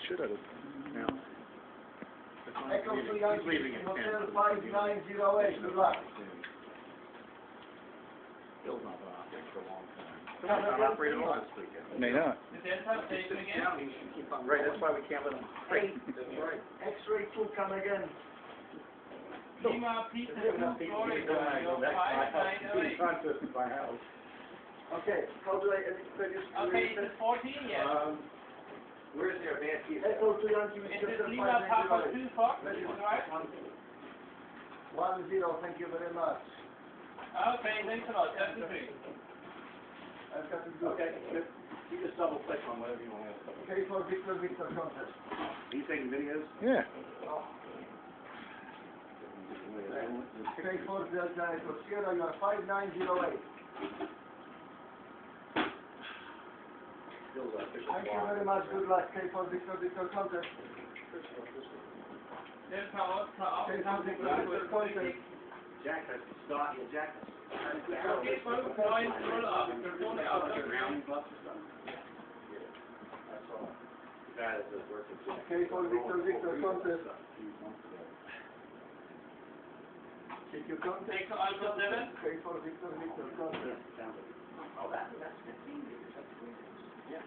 shit out of it. Yeah. Echo He's 3 leaving at 10. Hotel 5908, good luck. Bill's not going to operate for a long time. He'll not operate at all this weekend. May not. Right, that's why we can't let him straight. That's right. X-ray 2 come again. Lima Pizza 2 Florida, your 5908. My house. Okay, how do I edit previous? Okay, is it 14 yet? Where's your bad piece? Echo 3 Yankee Is it Lima Papa 2 Fox? Is it right? 1-0, thank you very much. Okay, thanks a lot. 73. I've got to do. Okay, you just double click on whatever you want to. K4VV-Ham contest. Are you taking videos? Yeah. K4 Delta Echo Sierra, you are 5908. Thank you very much, good luck. K4VV-Ham contest. K4VV-Ham contest. Jack has to start. Jack has to Okay, folks, join roll up. Phone out. ground bus or something. Yeah, that's all. The guy that does work at Jack. K4VV-Ham contest. Take your contest. Take the Alpha 7. K4VV-Ham contest. Oh, that's 15 meters. That's 3 meters. Yeah.